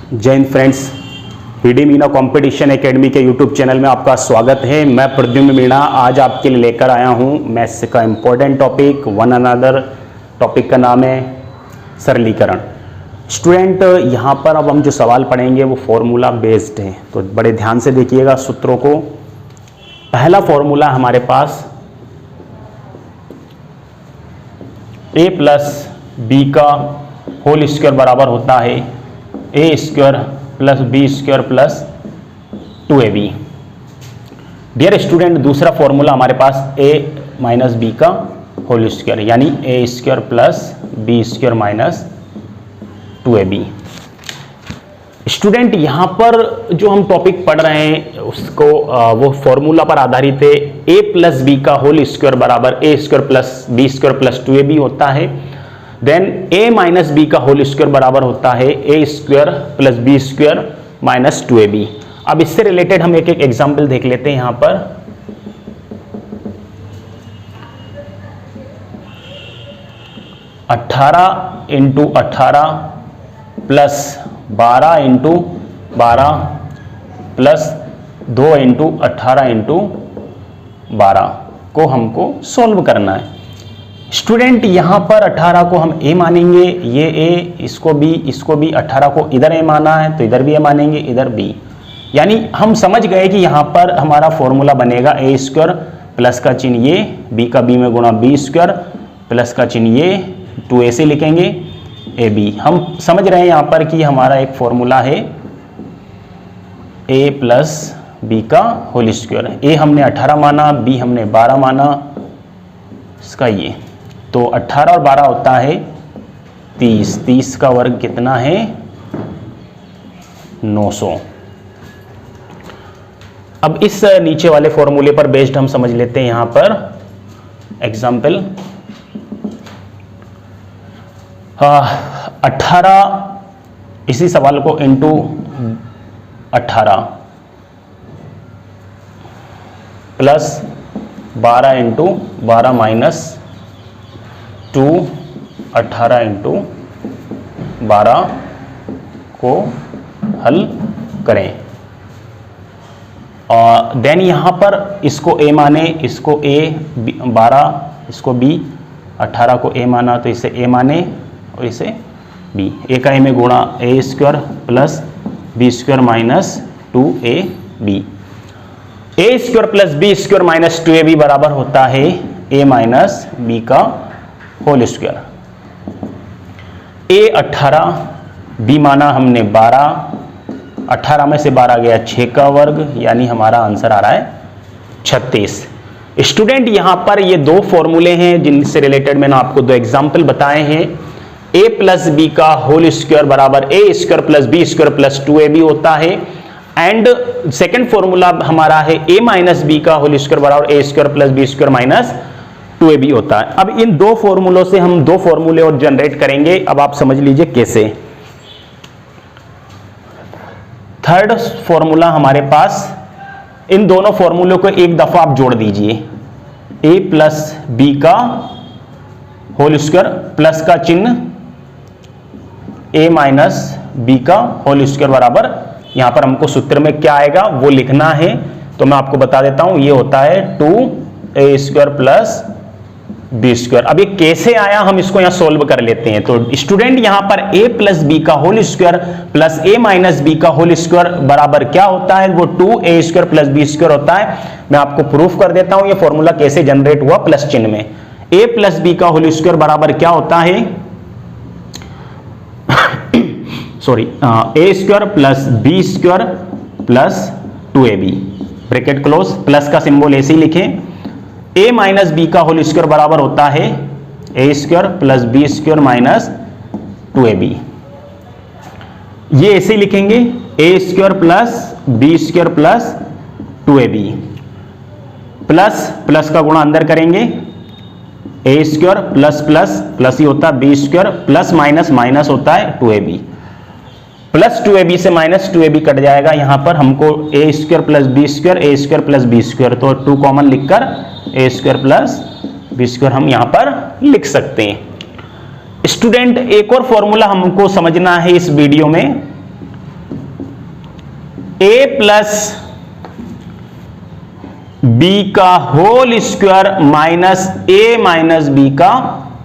जय Hind friends, PD Meena competition academy के YouTube channel में आपका स्वागत है। मैं प्रद्युम्न मीणा आज आपके लिए लेकर आया हूं मैथ्स का important topic one another. Topic का नाम है सरलीकरण। स्टूडेंट, यहां पर अब हम जो सवाल पढ़ेंगे वो फॉर्मूला बेस्ड है, तो बड़े ध्यान से देखिएगा सूत्रों को। पहला फॉर्मूला हमारे पास a प्लस बी का होल स्क्वायर बराबर होता है A square plus B square plus 2ab। Dear student, दूसरा फॉर्मूला हमारे पास a माइनस बी का होल स्क्वायर यानी A square plus B square minus 2ab। Student, यहाँ पर जो हम टॉपिक पढ़ रहे हैं उसको वो फॉर्मूला पर आधारित है। a प्लस बी का होल स्क्वायर बराबर A square plus B square plus 2ab होता है। देन a माइनस बी का होल स्क्वायर बराबर होता है A square plus B square minus 2ab। अब इससे रिलेटेड हम एक एक एग्जाम्पल देख लेते हैं। यहां पर अट्ठारह into 18 plus 12 into 12 plus 2 into 18 into 12 को हमको सॉल्व करना है। स्टूडेंट, यहां पर 18 को हम a मानेंगे, ये a, इसको b, 18 को इधर a माना है तो इधर भी a मानेंगे, इधर b। यानी हम समझ गए कि यहां पर हमारा फॉर्मूला बनेगा ए स्क्वायर प्लस का चिन्ह ये b का b में गुणा बी स्क्वायर प्लस का चिन्ह ये 2a से लिखेंगे ab। हम समझ रहे हैं यहां पर कि हमारा एक फॉर्मूला है a प्लस बी का होल स्क्वायर। a हमने 18 माना, b हमने 12 माना, इसका ये तो 18 और 12 होता है 30। 30 का वर्ग कितना है? 900। अब इस नीचे वाले फॉर्मूले पर बेस्ड हम समझ लेते हैं यहां पर एग्जाम्पल। 18 इसी सवाल को into 18 plus 12 into 12 minus 2 18 into 12 को हल करें। और देन यहाँ पर इसको a माने, इसको a 12, इसको b, 18 को a माना तो इसे a माने और इसे b। a का a में गुणा A square plus B square minus 2ab। A square plus B square minus 2ab बराबर होता है a माइनस बी का होल स्क्वायर। a 18, b माना हमने 12, 18 में से 12 गया 6 का वर्ग, यानी हमारा आंसर आ रहा है 36। स्टूडेंट, यहां पर ये दो फॉर्मूले हैं जिनसे रिलेटेड मैंने आपको दो एग्जाम्पल बताए हैं। a प्लस बी का होल स्क्वायर बराबर A square plus B square plus 2ab होता है। एंड सेकेंड फॉर्मूला हमारा है a माइनस बी का होल स्क्वायर बराबर A square plus B square minus 2ab होता है। अब इन दो फॉर्मूलों से हम दो फॉर्मूले और जनरेट करेंगे। अब आप समझ लीजिए कैसे। थर्ड फॉर्मूला हमारे पास, इन दोनों फॉर्मूलों को एक दफा आप जोड़ दीजिए। a प्लस बी का होल स्क्वायर प्लस का चिन्ह a माइनस बी का होल स्क्वायर बराबर, यहां पर हमको सूत्र में क्या आएगा वो लिखना है, तो मैं आपको बता देता हूं। ये होता है 2a square plus B square. अब ये कैसे आया हम इसको यहां सोल्व कर लेते हैं। तो स्टूडेंट, यहां पर a प्लस बी का whole square plus a minus B का होल स्क्वायर बराबर क्या होता है? वो 2a square plus B square होता है। मैं आपको प्रूफ कर देता हूं ये फॉर्मूला कैसे जनरेट हुआ प्लस चिन्ह में। a प्लस बी का होल स्क्वायर बराबर क्या होता है? Sorry, A square plus B square plus 2ab, bracket close, plus का सिंबल ऐसे ही लिखें। a माइनस बी का होल स्क्वायर बराबर होता है A square plus B square minus 2ab। ये ऐसे ही लिखेंगे A square plus B square plus 2ab, plus plus का गुणा अंदर करेंगे, A square plus plus plus ही होता है B square plus minus minus होता है 2ab, प्लस 2ab से माइनस 2ab कट जाएगा। यहां पर हमको ए स्क्वायर प्लस बी स्क्वायर, ए स्क्वायर प्लस बी स्क्वायर, तो 2 कॉमन लिखकर ए स्क्वायर प्लस बी स्क्वायर हम यहां पर लिख सकते हैं। स्टूडेंट, एक और फॉर्मूला हमको समझना है इस वीडियो में। ए प्लस बी का होल स्क्वायर माइनस ए माइनस बी का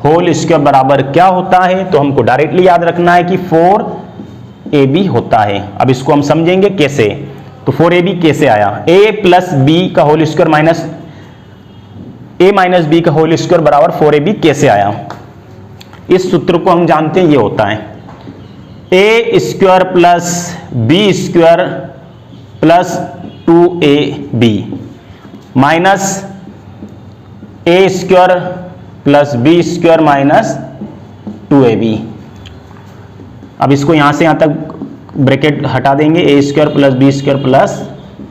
होल स्क्वायर बराबर क्या होता है? तो हमको डायरेक्टली याद रखना है कि 4ab होता है। अब इसको हम समझेंगे कैसे। तो 4ab कैसे आया? a प्लस बी का होल स्क्वायर माइनस ए माइनस बी का होल स्क्वायर बराबर 4ab कैसे आया? इस सूत्र को हम जानते हैं, ये होता है A square plus B square plus 2ab minus A square plus B square minus 2ab। अब इसको यहां से यहां तक ब्रैकेट हटा देंगे, A square plus B square plus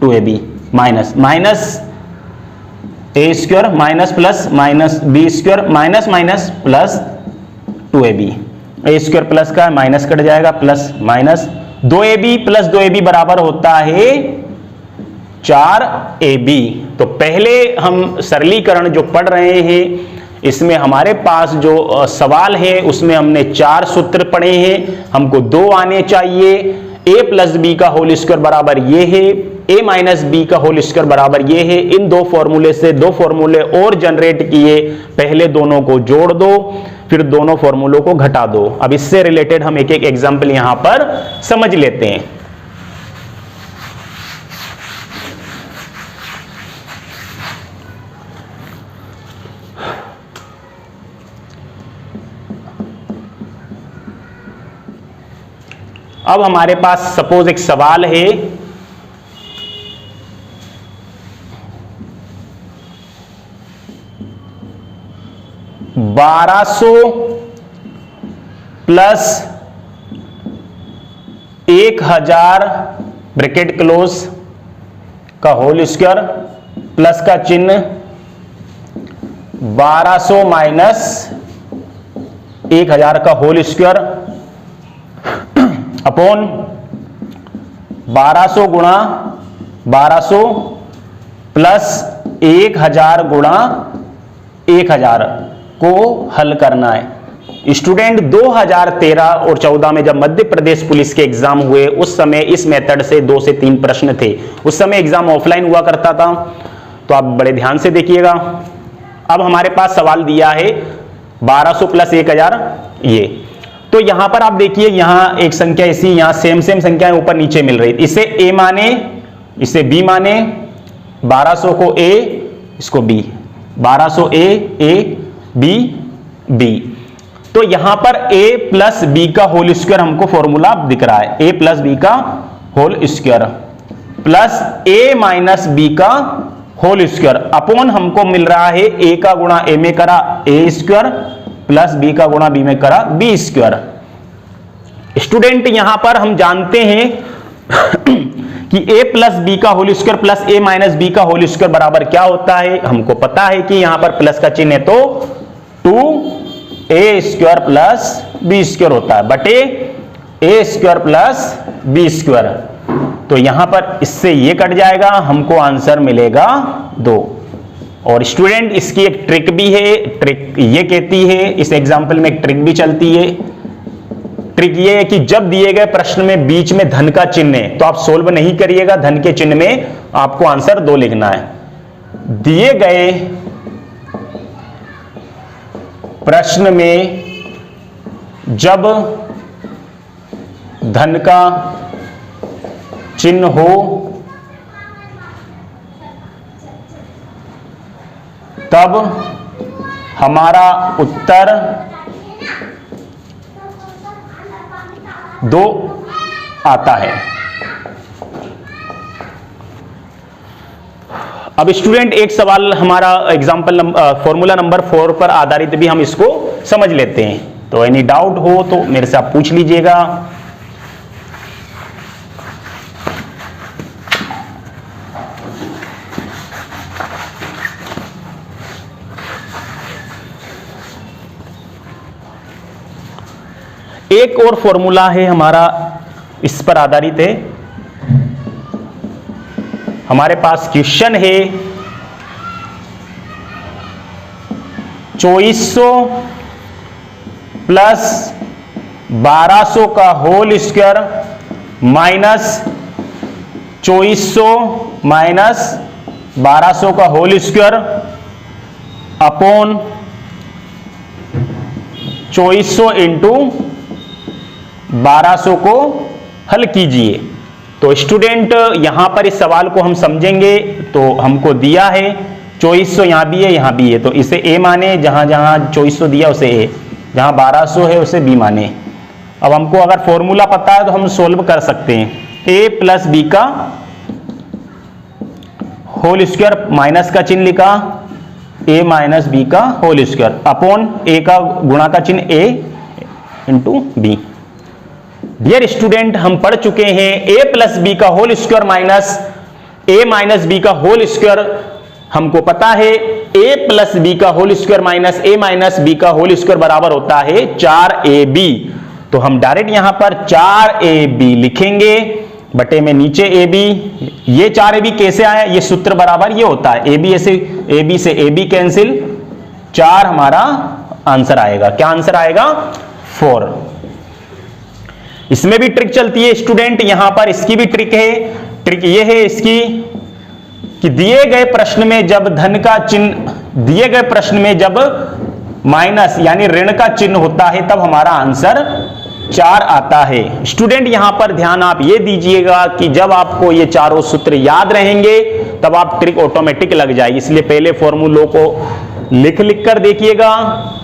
2ab minus minus A square minus plus minus B square minus minus plus 2ab। A square plus का minus cut जाएगा, plus minus 2ab plus 2ab बराबर होता है 4ab। तो पहले हम सरलीकरण जो पढ़ रहे हैं इसमें हमारे पास जो सवाल है उसमें हमने 4 सूत्र पढ़े हैं, हमको 2 आने चाहिए। a प्लस बी का होल स्क्वायर बराबर ये है, a माइनस बी का होल स्क्वायर बराबर ये है। इन 2 फॉर्मूले से 2 फॉर्मूले और जनरेट किए, पहले दोनों को जोड़ दो फिर दोनों फॉर्मूलों को घटा दो। अब इससे रिलेटेड हम एक एक एग्जाम्पल यहां पर समझ लेते हैं। अब हमारे पास सपोज एक सवाल है, $1200 प्लस 1000 ब्रैकेट क्लोज का होल स्क्वायर प्लस का चिन्ह 1200 माइनस 1000 का होल स्क्वायर अपॉन 1200 गुणा 1200 प्लस 1000 गुणा 1000 को हल करना है। स्टूडेंट 2013 और 14 में जब मध्य प्रदेश पुलिस के एग्जाम हुए उस समय इस मेथड से 2 से 3 प्रश्न थे। उस समय एग्जाम ऑफलाइन हुआ करता था, तो आप बड़े ध्यान से देखिएगा। अब हमारे पास सवाल दिया है 1200 प्लस 1000 ये, तो यहां पर आप देखिए यहां एक संख्या ऐसी, यहां सेम संख्याएं ऊपर नीचे मिल रही, इसे a माने इसे b माने, 1200 को a इसको b, 1200 a b b। तो यहां पर a प्लस b का होल स्क्वायर हमको फॉर्मूला दिख रहा है, a प्लस b का whole square plus a minus b का होल स्क्वायर अपॉन हमको मिल रहा है a का गुणा a में करा a स्क्वायर प्लस बी का गुणा बी में करा बी स्क्वायर। स्टूडेंट यहां पर हम जानते हैं कि a प्लस बी का whole square plus a minus B का होल स्क्वायर बराबर क्या होता है? हमको पता है कि यहां पर प्लस का चिन्ह है तो 2a square plus B square होता है बटे a square plus B square. तो यहां पर इससे ये कट जाएगा, हमको आंसर मिलेगा 2। और स्टूडेंट इसकी एक ट्रिक भी है, ट्रिक ये कहती है, इस एग्जाम्पल में एक ट्रिक भी चलती है। ट्रिक ये है कि जब दिए गए प्रश्न में बीच में धन का चिन्ह है तो आप सोल्व नहीं करिएगा, धन के चिन्ह में आपको आंसर 2 लिखना है। दिए गए प्रश्न में जब धन का चिन्ह हो तब हमारा उत्तर 2 आता है। अब स्टूडेंट एक सवाल हमारा एग्जांपल फॉर्मूला नंबर 4 पर आधारित भी हम इसको समझ लेते हैं, तो एनी डाउट हो तो मेरे से आप पूछ लीजिएगा। एक और फॉर्मूला है हमारा, इस पर आधारित है। हमारे पास क्वेश्चन है 2400 प्लस 1200 का होल स्क्वायर माइनस 2400 माइनस 1200 का होल स्क्वायर अपॉन 2400 इंटू 1200 को हल कीजिए। तो स्टूडेंट यहां पर इस सवाल को हम समझेंगे तो हमको दिया है 2400, यहां भी है यहां भी है, तो इसे ए माने, जहां जहां 2400 दिया उसे ए, जहां 1200 है उसे बी माने। अब हमको अगर फॉर्मूला पता है तो हम सोल्व कर सकते हैं। ए प्लस बी का होल स्क्वायर, माइनस का चिन्ह लिखा, ए माइनस बी का होल स्क्वायर अपॉन ए का गुणा का चिन्ह ए इंटू बी। डियर स्टूडेंट, हम पढ़ चुके हैं ए प्लस बी का होल स्क्वायर माइनस ए माइनस बी का होल स्क्वायर, हमको पता है ए प्लस बी का होल स्क्वायर माइनस ए माइनस बी का होल स्क्वायर बराबर होता है 4ab। तो हम डायरेक्ट यहां पर 4ab लिखेंगे बटे में नीचे ab। ये 4ab कैसे आया, ये सूत्र बराबर ये होता है ab से ab कैंसिल, 4 हमारा आंसर आएगा। क्या आंसर आएगा? 4। इसमें भी ट्रिक चलती है स्टूडेंट, यहां पर इसकी भी ट्रिक है। ट्रिक ये है इसकी कि दिए गए प्रश्न में जब धन का चिन्ह, दिए गए प्रश्न में जब माइनस यानी ऋण का चिन्ह होता है तब हमारा आंसर 4 आता है। स्टूडेंट यहां पर ध्यान आप ये दीजिएगा कि जब आपको ये चारों सूत्र याद रहेंगे तब आप ट्रिक ऑटोमेटिक लग जाएगी, इसलिए पहले फॉर्मूलों को लिख कर देखिएगा।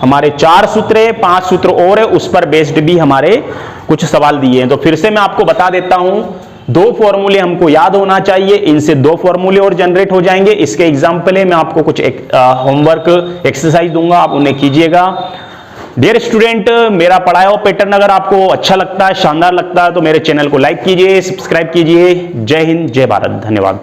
हमारे 4 सूत्र है, 5 सूत्र और है, उस पर बेस्ड भी हमारे कुछ सवाल दिए हैं। तो फिर से मैं आपको बता देता हूं, 2 फॉर्मूले हमको याद होना चाहिए, इनसे 2 फॉर्मूले और जनरेट हो जाएंगे। इसके एग्जाम्पल है, मैं आपको कुछ होमवर्क एक्सरसाइज दूंगा, आप उन्हें कीजिएगा। डियर स्टूडेंट, मेरा पढ़ाया हुआ पैटर्न अगर आपको अच्छा लगता है, शानदार लगता है, तो मेरे चैनल को लाइक कीजिए, सब्सक्राइब कीजिए। जय हिंद, जय भारत, धन्यवाद।